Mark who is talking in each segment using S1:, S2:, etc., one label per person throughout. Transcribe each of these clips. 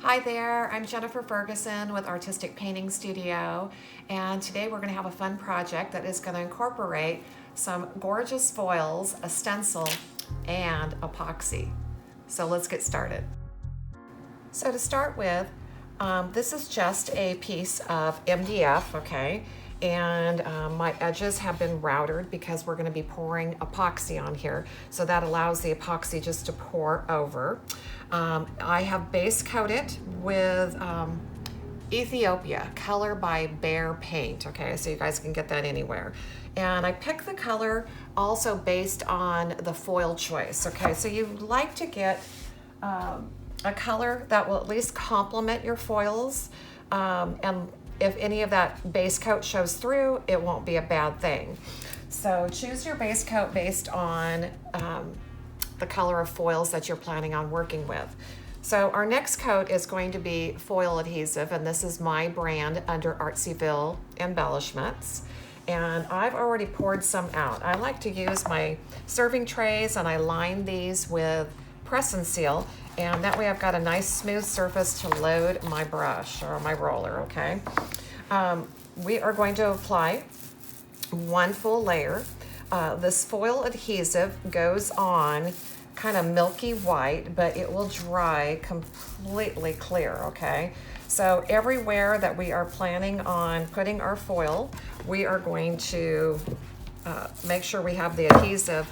S1: Hi there, I'm Jennifer Ferguson with Artistic Painting Studio, and today we're going to have a fun project that is going to incorporate some gorgeous foils, a stencil, and epoxy. So let's get started. So to start with, this is just a piece of MDF, okay? And my edges have been routed because we're going to be pouring epoxy on here. So that allows the epoxy just to pour over. I have base coated with Ethiopia Color by Bear Paint, okay? So you guys can get that anywhere. And I picked the color also based on the foil choice, okay? So you like to get a color that will at least complement your foils, and if any of that base coat shows through, it won't be a bad thing. So choose your base coat based on the color of foils that you're planning on working with. So our next coat is going to be foil adhesive, and this is my brand under Artsyville Embellishments. And I've already poured some out. I like to use my serving trays and I line these with press and seal, and that way I've got a nice smooth surface to load my brush or my roller, okay? We are going to apply one full layer. This foil adhesive goes on kind of milky white, but it will dry completely clear, okay? So everywhere that we are planning on putting our foil, we are going to make sure we have the adhesive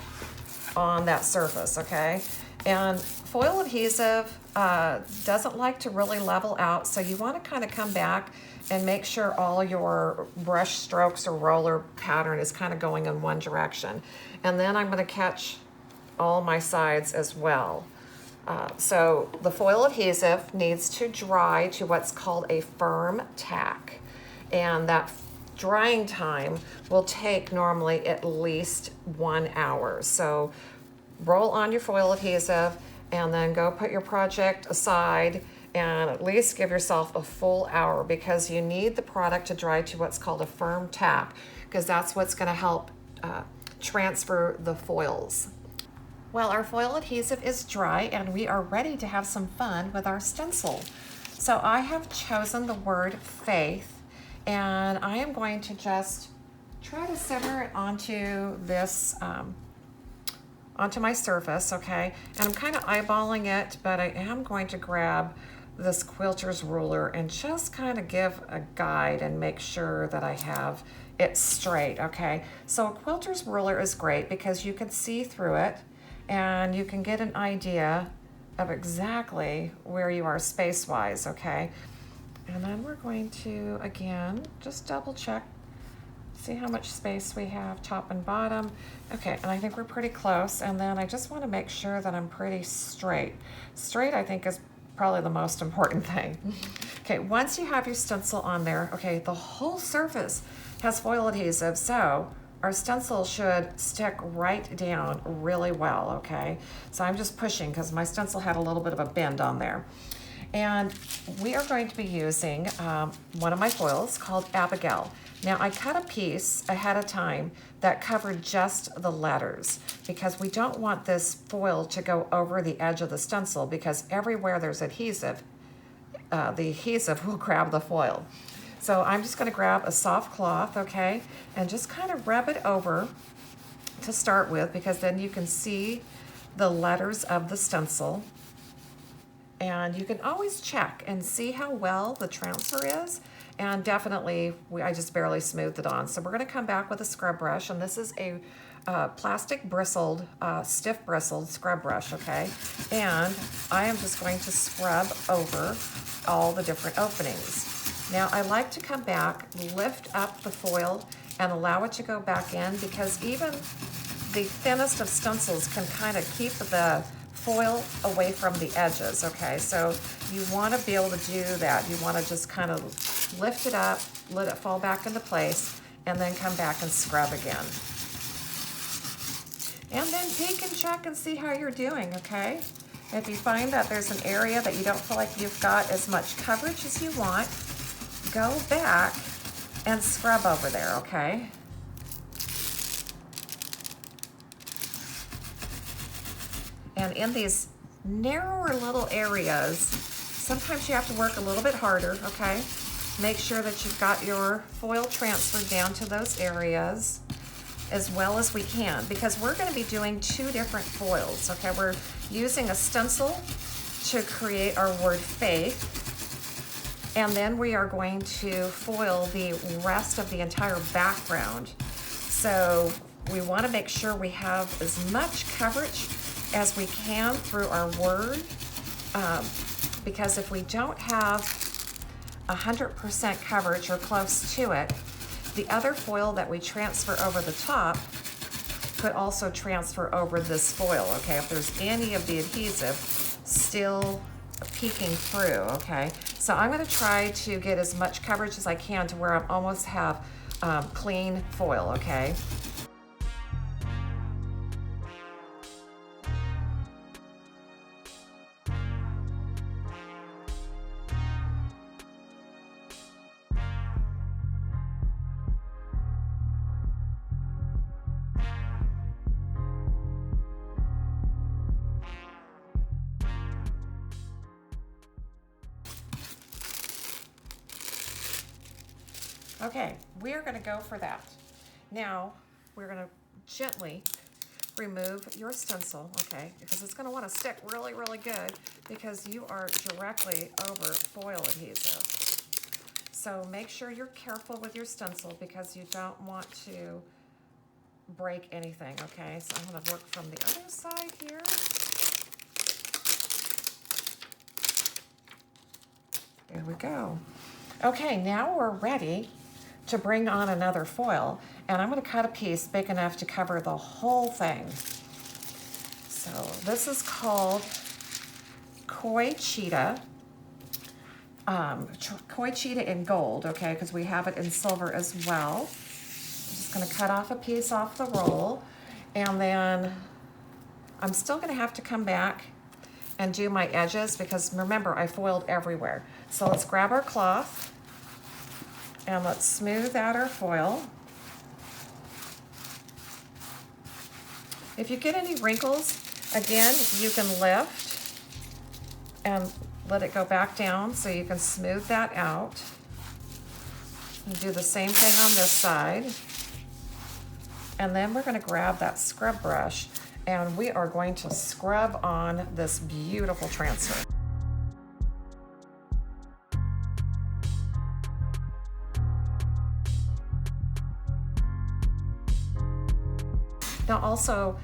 S1: on that surface, okay? And foil adhesive doesn't like to really level out, so you want to kind of come back and make sure all your brush strokes or roller pattern is kind of going in one direction. And then I'm going to catch all my sides as well. So the foil adhesive needs to dry to what's called a firm tack. And that drying time will take normally at least 1 hour. So roll on your foil adhesive and then go put your project aside and at least give yourself a full hour, because you need the product to dry to what's called a firm tack, because that's what's going to help transfer the foils. Well, our foil adhesive is dry and we are ready to have some fun with our stencil. So I have chosen the word faith, and I am going to just try to center it onto this onto my surface, okay? And I'm kind of eyeballing it, but I am going to grab this quilter's ruler and just kind of give a guide and make sure that I have it straight, okay? So a quilter's ruler is great because you can see through it and you can get an idea of exactly where you are space-wise, okay? And then we're going to, again, just double check, see how much space we have, top and bottom. Okay, and I think we're pretty close. And then I just want to make sure that I'm pretty straight. Straight, I think, is probably the most important thing. Okay, once you have your stencil on there, okay, the whole surface has foil adhesive, so our stencil should stick right down really well, okay? So I'm just pushing because my stencil had a little bit of a bend on there. And we are going to be using one of my foils called Abigail. Now I cut a piece ahead of time that covered just the letters because we don't want this foil to go over the edge of the stencil, because everywhere there's adhesive, the adhesive will grab the foil. So I'm just going to grab a soft cloth, okay, and just kind of rub it over to start with, because then you can see the letters of the stencil. And you can always check and see how well the transfer is. And definitely, I just barely smoothed it on. So we're going to come back with a scrub brush, and this is a plastic bristled, stiff bristled scrub brush, okay? And I am just going to scrub over all the different openings. Now I like to come back, lift up the foil, and allow it to go back in, because even the thinnest of stencils can kind of keep the foil away from the edges, okay? So you want to be able to do that. You want to just kind of lift it up, let it fall back into place, and then come back and scrub again. And then peek and check and see how you're doing, okay? If you find that there's an area that you don't feel like you've got as much coverage as you want, go back and scrub over there, okay? And in these narrower little areas, Sometimes you have to work a little bit harder, okay? Make sure that you've got your foil transferred down to those areas as well as we can, because we're going to be doing two different foils, okay? We're using a stencil to create our word faith, and then we are going to foil the rest of the entire background. So we want to make sure we have as much coverage as we can through our word, because if we don't have 100% coverage or close to it, the other foil that we transfer over the top could also transfer over this foil, okay? If there's any of the adhesive still peeking through, okay? So I'm gonna try to get as much coverage as I can to where I almost have clean foil, okay? Okay, we are going to go for that. Now, we're going to gently remove your stencil, okay, because it's going to want to stick really, really good because you are directly over foil adhesive. So make sure you're careful with your stencil because you don't want to break anything, okay? So I'm going to work from the other side here. There we go. Okay, now we're ready to bring on another foil, and I'm going to cut a piece big enough to cover the whole thing. So this is called Koi Cheetah. Koi Cheetah in gold, okay, because we have it in silver as well. I'm just going to cut off a piece off the roll, and then I'm still going to have to come back and do my edges because remember I foiled everywhere. So let's grab our cloth and let's smooth out our foil. If you get any wrinkles, again, you can lift and let it go back down so you can smooth that out. And do the same thing on this side. And then we're going to grab that scrub brush and we are going to scrub on this beautiful transfer. Now also,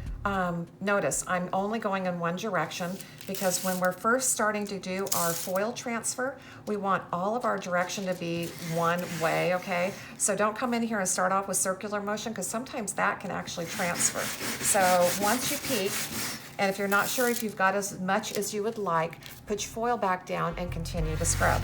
S1: notice I'm only going in one direction because when we're first starting to do our foil transfer, we want all of our direction to be one way, okay? So don't come in here and start off with circular motion because sometimes that can actually transfer. So once you peek, and if you're not sure if you've got as much as you would like, put your foil back down and continue to scrub.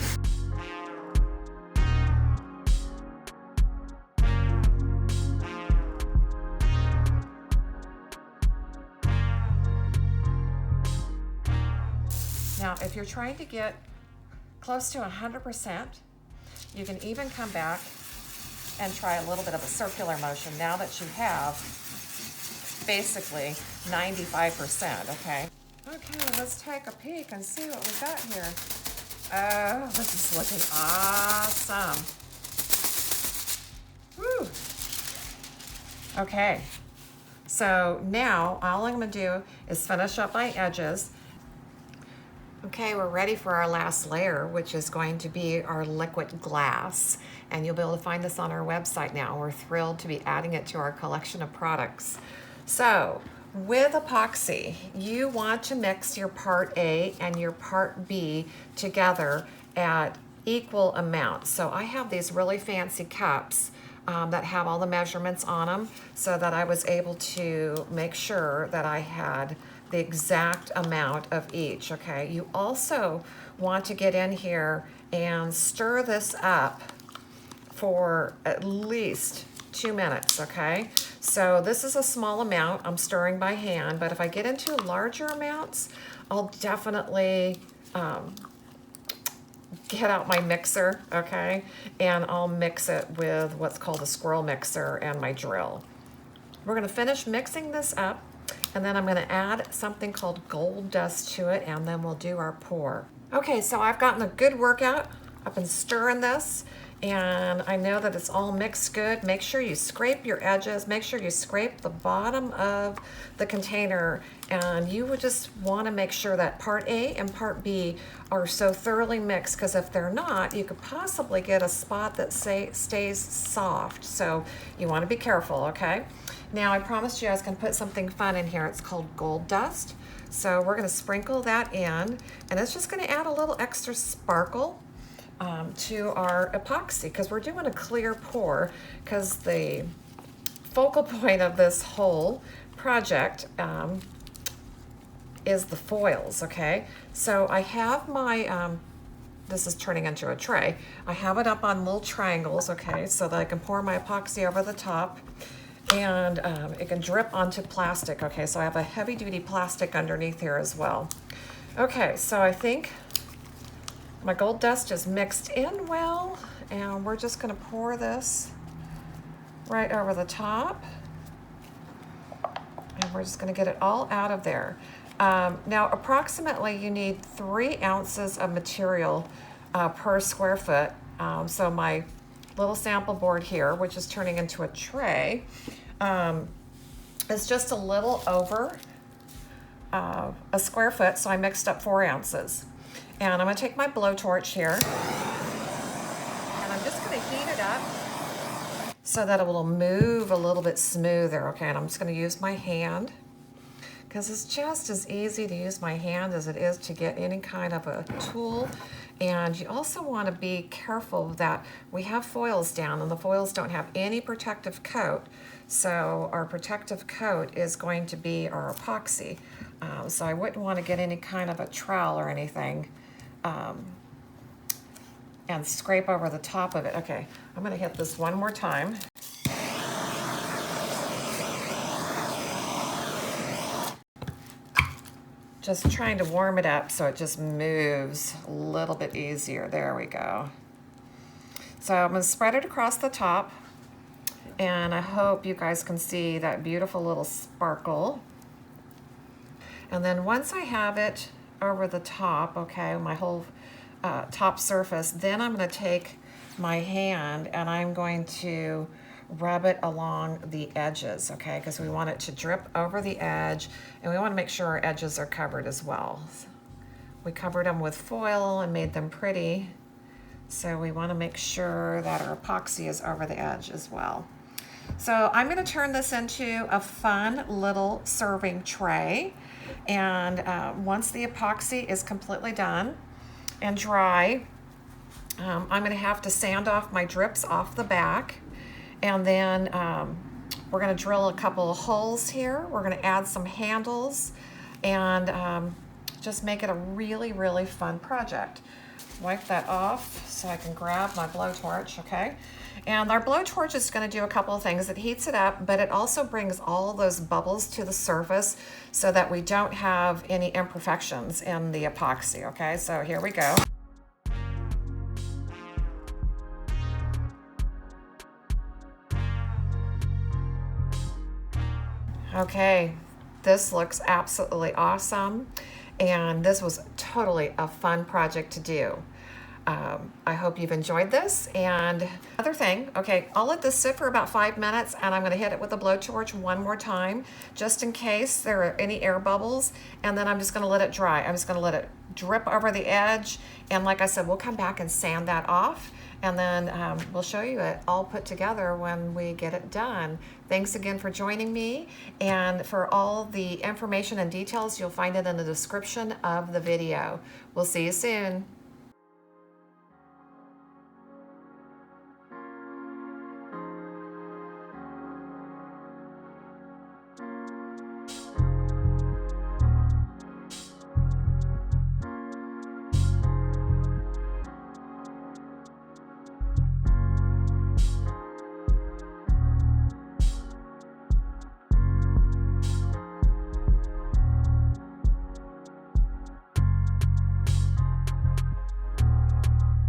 S1: Now, if you're trying to get close to 100%, you can even come back and try a little bit of a circular motion now that you have basically 95%, okay? Okay, let's take a peek and see what we got here. Oh, this is looking awesome. Woo! Okay, so now all I'm gonna do is finish up my edges. Okay, we're ready for our last layer, which is going to be our liquid glass. And you'll be able to find this on our website now. We're thrilled to be adding it to our collection of products. So, with epoxy, you want to mix your part A and your part B together at equal amounts. So I have these really fancy cups that have all the measurements on them so that I was able to make sure that I had the exact amount of each, okay? You also want to get in here and stir this up for at least 2 minutes, okay? So this is a small amount. I'm stirring by hand, but if I get into larger amounts, I'll definitely get out my mixer, okay? And I'll mix it with what's called a squirrel mixer and my drill. We're gonna finish mixing this up, and then I'm gonna add something called gold dust to it, and then we'll do our pour. Okay, so I've gotten a good workout. I've been stirring this, and I know that it's all mixed good. Make sure you scrape your edges. Make sure you scrape the bottom of the container, and you would just want to make sure that part A and part B are so thoroughly mixed, because if they're not, you could possibly get a spot that stays soft. So you want to be careful, okay? Now, I promised you I was going to put something fun in here. It's called gold dust. So we're going to sprinkle that in, and it's just going to add a little extra sparkle to our epoxy, because we're doing a clear pour, because the focal point of this whole project is the foils, okay? So I have my, this is turning into a tray. I have it up on little triangles, okay, so that I can pour my epoxy over the top. And it can drip onto plastic. Okay, so I have a heavy duty plastic underneath here as well. Okay, so I think my gold dust is mixed in well, and we're just gonna pour this right over the top. And we're just gonna get it all out of there. Now, approximately you need 3 ounces of material per square foot. So my little sample board here, which is turning into a tray, is just a little over a square foot, so I mixed up 4 ounces. And I'm gonna take my blowtorch here, and I'm just gonna heat it up so that it will move a little bit smoother, okay? And I'm just gonna use my hand, because it's just as easy to use my hand as it is to get any kind of a tool. And you also want to be careful that we have foils down, and the foils don't have any protective coat. So our protective coat is going to be our epoxy. So I wouldn't want to get any kind of a trowel or anything and scrape over the top of it. Okay, I'm going to hit this one more time. Just trying to warm it up so it just moves a little bit easier. There we go. So I'm gonna spread it across the top, and I hope you guys can see that beautiful little sparkle. And then once I have it over the top, okay, my whole top surface, then I'm gonna take my hand and I'm going to rub it along the edges, okay, because we want it to drip over the edge, and we want to make sure our edges are covered as well. We covered them with foil and made them pretty, so we want to make sure that our epoxy is over the edge as well. So I'm going to turn this into a fun little serving tray, and once the epoxy is completely done and dry, I'm going to have to sand off my drips off the back. And then we're going to drill a couple of holes here. We're going to add some handles and just make it a really, really fun project. Wipe that off so I can grab my blowtorch, okay? And our blowtorch is going to do a couple of things. It heats it up, but it also brings all those bubbles to the surface so that we don't have any imperfections in the epoxy, okay? So here we go. Okay, this looks absolutely awesome, and this was totally a fun project to do. I hope you've enjoyed this. And other thing, okay, I'll let this sit for about 5 minutes, and I'm going to hit it with a blowtorch one more time, just in case there are any air bubbles, and then I'm just going to let it dry. I'm just going to let it drip over the edge, and like I said, we'll come back and sand that off, and then we'll show you it all put together when we get it done. Thanks again for joining me, and for all the information and details, you'll find it in the description of the video. We'll see you soon.